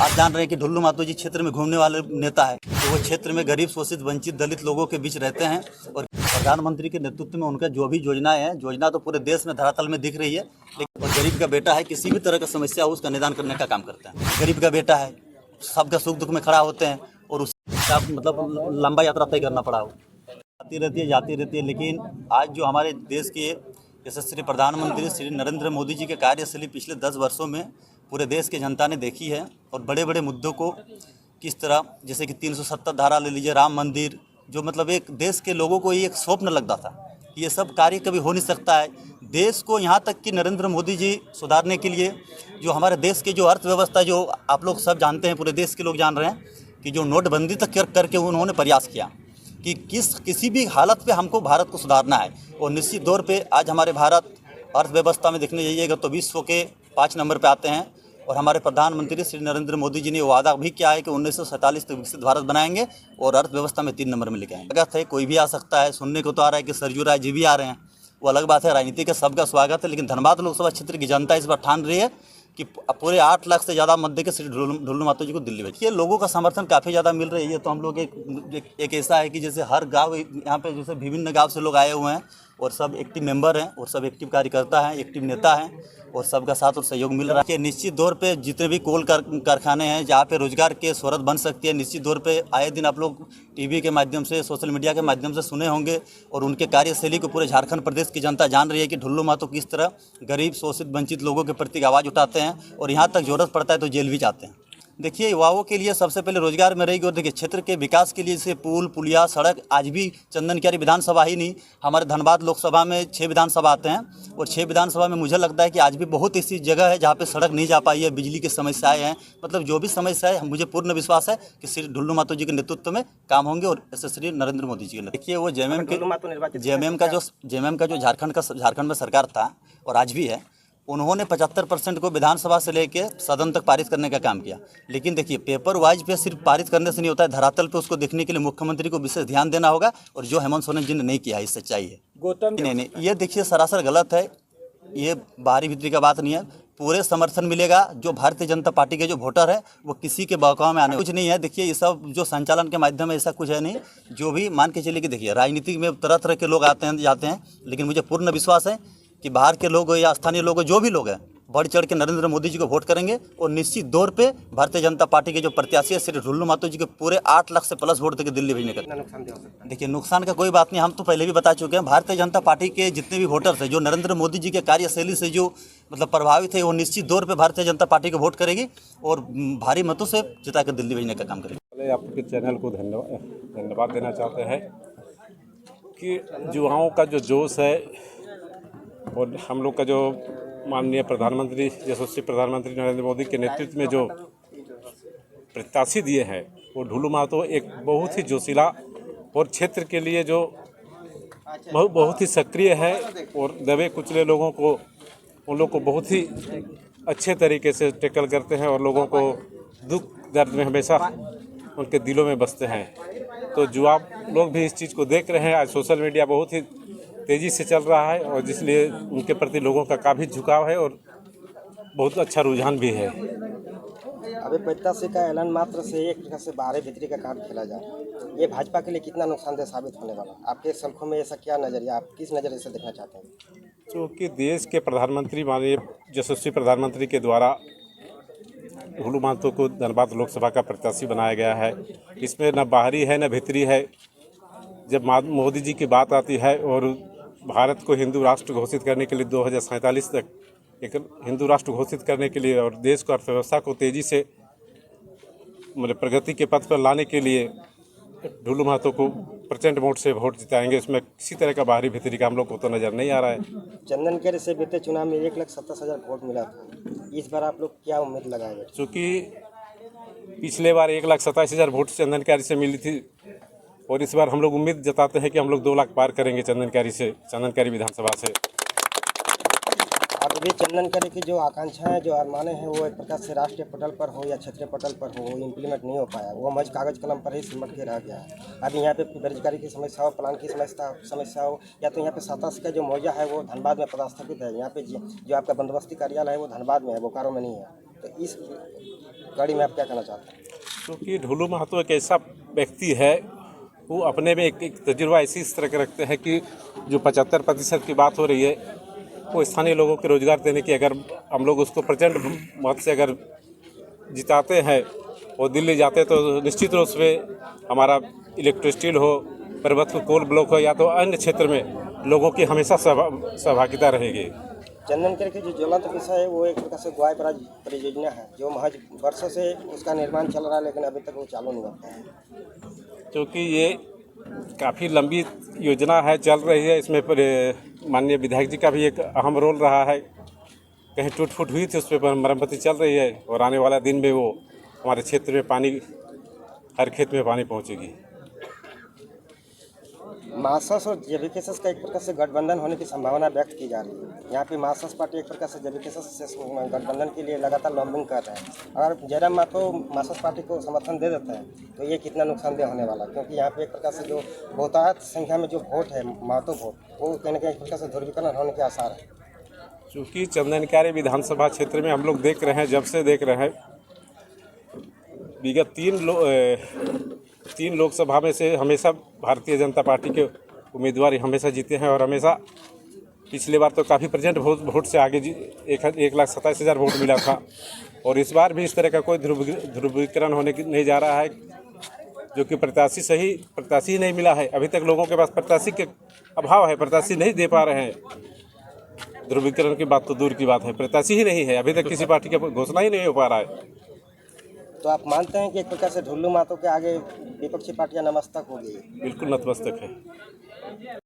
आप जान रहे हैं कि ढुल्लू मातो जी क्षेत्र में घूमने वाले नेता है, तो वो क्षेत्र में गरीब, शोषित, वंचित, दलित लोगों के बीच रहते हैं। और प्रधानमंत्री के नेतृत्व में उनका जो भी योजनाएं हैं, योजना तो पूरे देश में धरातल में दिख रही है, लेकिन गरीब का बेटा है, किसी भी तरह का समस्या हो उसका निदान करने का काम करते हैं। गरीब का बेटा है, सबका सुख दुख में खड़ा होते हैं और उसका मतलब लंबा यात्रा तय करना पड़ा हो, जाती रहती है। लेकिन आज जो हमारे देश के यशस्वी प्रधानमंत्री श्री नरेंद्र मोदी जी के कार्यशैली पिछले 10 वर्षों में पूरे देश की जनता ने देखी है, और बड़े बड़े मुद्दों को किस तरह, जैसे कि 370 धारा ले लीजिए, राम मंदिर, जो मतलब एक देश के लोगों को ये एक स्वप्न लगता था, ये सब कार्य कभी हो नहीं सकता है। देश को यहाँ तक कि नरेंद्र मोदी जी सुधारने के लिए जो हमारे देश की जो अर्थव्यवस्था, जो आप लोग सब जानते हैं, पूरे देश के लोग जान रहे हैं कि जो नोटबंदी तक करके उन्होंने प्रयास किया कि किसी भी हालत पे हमको भारत को सुधारना है। और निश्चित तौर पे आज हमारे भारत अर्थव्यवस्था में देखने जाइएगा तो विश्व के 5 नंबर पे आते हैं। और हमारे प्रधानमंत्री श्री नरेंद्र मोदी जी ने वादा भी किया है कि 1947 तक विकसित भारत बनाएंगे और अर्थव्यवस्था में 3 नंबर में लेके आएंगे। स्वागत है, कोई भी आ सकता है, सुनने को तो आ रहा है कि सरजू राय जी भी आ रहे हैं, वो अलग बात है, राजनीति का सबका स्वागत है। लेकिन धनबाद लोकसभा क्षेत्र की जनता इस बार ठान रही है कि पूरे 8 लाख से ज़्यादा मत देकर श्री ढुल्लू मातो जी को दिल्ली भेजिए। लोगों का समर्थन काफ़ी ज़्यादा मिल रही है। तो हम लोग एक ऐसा है कि जैसे हर गांव, यहाँ पे जैसे विभिन्न गांव से लोग आए हुए हैं और सब एक्टिव मेंबर हैं और सब एक्टिव कार्यकर्ता हैं, एक्टिव नेता हैं, और सबका साथ और सहयोग मिल रहा है। निश्चित तौर पे जितने भी कोल कारखाने हैं जहाँ पे रोजगार के शोहरत बन सकती है, निश्चित तौर पे आए दिन आप लोग टीवी के माध्यम से, सोशल मीडिया के माध्यम से सुने होंगे। और उनके कार्यशैली को पूरे झारखंड प्रदेश की जनता जान रही है कि ढुल्लू मातो किस तरह गरीब, शोषित, वंचित लोगों के प्रति आवाज़ उठाते हैं, और यहाँ तक जरूरत पड़ता है तो जेल भी जाते हैं। देखिए, युवाओं के लिए सबसे पहले रोजगार में रहेगी। और देखिए, क्षेत्र के विकास के लिए जैसे पुल, पुलिया, सड़क, आज भी चंदन क्यारी विधानसभा ही नहीं, हमारे धनबाद लोकसभा में 6 विधानसभा आते हैं, और 6 विधानसभा में मुझे लगता है कि आज भी बहुत ऐसी जगह है जहाँ पे सड़क नहीं जा पाई है, बिजली की समस्याएं हैं, मतलब जो भी समस्या है, मुझे पूर्ण विश्वास है कि श्री ढुल्लू मातो जी के नेतृत्व में काम होंगे और श्री नरेंद्र मोदी जी के। देखिए, वो जेएमएम का जो झारखंड में सरकार था और आज भी है, उन्होंने 75% को विधानसभा से लेके सदन तक पारित करने का काम किया। लेकिन देखिए, पेपर वाइज पे सिर्फ पारित करने से नहीं होता है, धरातल पे उसको देखने के लिए मुख्यमंत्री को विशेष ध्यान देना होगा, और जो हेमंत सोरेन जी ने नहीं किया है, इससे चाहिए नहीं, ये देखिए सरासर गलत है। ये बाहरी भीतरी का बात नहीं है, पूरे समर्थन मिलेगा। जो भारतीय जनता पार्टी के जो वोटर है वो किसी के बहकाव में आने कुछ नहीं है। देखिए, ये सब जो संचालन के माध्यम है, ऐसा कुछ है नहीं। जो भी मान के चलिए कि देखिए, राजनीति में तरह तरह के लोग आते हैं जाते हैं, लेकिन मुझे पूर्ण विश्वास है कि बाहर के लोग या स्थानीय लोग, जो भी लोग हैं, बढ़ चढ़ के नरेंद्र मोदी जी को वोट करेंगे। और निश्चित तौर पे भारतीय जनता पार्टी के जो प्रत्याशी है श्री ढुल्लू मातो जी के पूरे 8 लाख से प्लस वोट देकर दिल्ली भेजने का। देखिए, नुकसान का कोई बात नहीं, हम तो पहले भी बता चुके हैं। भारतीय जनता पार्टी के जितने भी वोटर्स हैं, जो नरेंद्र मोदी जी के कार्यशैली से जो मतलब प्रभावित है, वो निश्चित तौर पर भारतीय जनता पार्टी को वोट करेगी और भारी मतों से जिताकर दिल्ली भेजने का काम करेगी। आपके चैनल को धन्यवाद देना चाहते हैं कि युवाओं का जो जोश है और हम लोग का जो माननीय प्रधानमंत्री, यशस्वी प्रधानमंत्री नरेंद्र मोदी के नेतृत्व में जो प्रत्याशी दिए हैं, वो ढुल्लू मातो एक बहुत ही जोशीला और क्षेत्र के लिए जो बहुत ही सक्रिय है, और दबे कुचले लोगों को, उन लोग को बहुत ही अच्छे तरीके से टैकल करते हैं, और लोगों को दुख दर्द में हमेशा उनके दिलों में बसते हैं। तो जो आप लोग भी इस चीज़ को देख रहे हैं, आज सोशल मीडिया बहुत ही तेज़ी से चल रहा है, और जिसलिए उनके प्रति लोगों का काफ़ी झुकाव है और बहुत अच्छा रुझान भी है। अभी प्रत्याशी का ऐलान मात्र से एक प्रकार से बाहरी भीतरी का कार्ड खेला जाए, ये भाजपा के लिए कितना नुकसानदेह साबित होने वाला? आपके सल्खों में ऐसा क्या नज़रिया, आप किस नज़रिए से देखना चाहते हैं? क्योंकि देश के प्रधानमंत्री, माननीय यशस्वी प्रधानमंत्री के द्वारा ढुल्लू मातो को धनबाद लोकसभा का प्रत्याशी बनाया गया है। इसमें न बाहरी है न भीतरी है। जब मोदी जी की बात आती है और भारत को हिंदू राष्ट्र घोषित करने के लिए 2047 तक एक हिंदू राष्ट्र घोषित करने के लिए, और देश को, अर्थव्यवस्था को तेज़ी से मतलब प्रगति के पथ पर लाने के लिए ढुल्लू मातो को प्रचंड वोट से वोट जिताएंगे। इसमें किसी तरह का बाहरी भीतरी का हम लोग को तो नज़र नहीं आ रहा है। चंदन क्यारी से बीते चुनाव में 1,27,000 वोट मिला था, इस बार आप लोग क्या उम्मीद लगाएंगे? चूँकि पिछले बार 1,27,000 वोट चंदन क्यारी से मिली थी, और इस बार हम लोग उम्मीद जताते हैं कि हम लोग 2 लाख पार करेंगे चंदन क्यारी विधानसभा से। अभी चंदन क्यारी की जो आकांक्षाएं, जो अरमाने हैं, वो एक प्रकार से राष्ट्रीय पटल पर हो या क्षेत्रीय पटल पर हो, वो इम्प्लीमेंट नहीं हो पाया, वो महज कागज कलम पर ही सिमट के रह गया है। अभी यहाँ पे बेरोजगारी की समस्या हो, प्लान की समस्या हो, या तो यहाँ पे 27 का जो मुआवजा है वो धनबाद में पदस्थापित है, यहाँ पे जो आपका बंदोबस्ती कार्यालय है वो धनबाद में है, बोकारो में नहीं है। तो इस कड़ी में आप क्या कहना चाहते हैं? क्योंकि ढुल्लू महतो एक ऐसा व्यक्ति है, वो अपने में एक तजुर्बा इस तरह का रखते हैं कि जो 75% की बात हो रही है वो स्थानीय लोगों को रोजगार देने की, अगर हम लोग उसको प्रचंड मत से अगर जिताते हैं और दिल्ली जाते हैं तो निश्चित रूप से हमारा इलेक्ट्रिक स्टील हो, पर्वत कोल ब्लॉक हो या तो अन्य क्षेत्र में लोगों की हमेशा सहभागिता रहेगी। चंदनकर की जो ज्वलंत विषय है वो एक प्रकार से ग्वाई बराज परियोजना है जो महज वर्षों से उसका निर्माण चल रहा है, लेकिन अभी तक वो चालू नहीं होता है। क्योंकि ये काफ़ी लंबी योजना है, चल रही है। इसमें माननीय विधायक जी का भी एक अहम रोल रहा है। कहीं टूट फूट हुई थी, उस पर मरम्मती चल रही है और आने वाला दिन में वो हमारे क्षेत्र में पानी, हर खेत में पानी पहुंचेगी। मार्क्सवादी और जेवीकेएस का एक प्रकार से गठबंधन होने की संभावना व्यक्त की जा रही है। यहाँ पे मार्क्सवादी पार्टी एक प्रकार से जेवीकेएस से गठबंधन के लिए लगातार लॉबिंग कर रहे हैं। अगर जयराम मातो मार्क्सवादी पार्टी को समर्थन दे देते हैं तो ये कितना नुकसानदेह होने वाला है, क्योंकि यहाँ पे एक प्रकार से जो बहुतायत संख्या में जो वोट है मातो वोट, वो कहीं ना कहीं एक प्रकार से ध्रुवीकरण होने के आसार है। चूँकि चंदनकारी विधानसभा क्षेत्र में हम लोग देख रहे हैं, जब से देख रहे हैं, विगत तीन लोकसभा में से हमेशा भारतीय जनता पार्टी के उम्मीदवार हमेशा जीते हैं और हमेशा पिछले बार तो काफ़ी प्रचंड वोट से आगे 1,27,000 वोट मिला था और इस बार भी इस तरह का कोई ध्रुवीकरण होने की नहीं जा रहा है, जो कि प्रत्याशी ही नहीं मिला है। अभी तक लोगों के पास प्रत्याशी के अभाव है, प्रत्याशी नहीं दे पा रहे हैं। ध्रुवीकरण की बात तो दूर की बात है, प्रत्याशी ही नहीं है, अभी तक किसी पार्टी का घोषणा ही नहीं हो पा रहा है। तो आप मानते हैं कि एक प्रकार से ढुल्लू महतो के आगे विपक्षी पार्टियां नतमस्तक हो गई? बिल्कुल नतमस्तक है।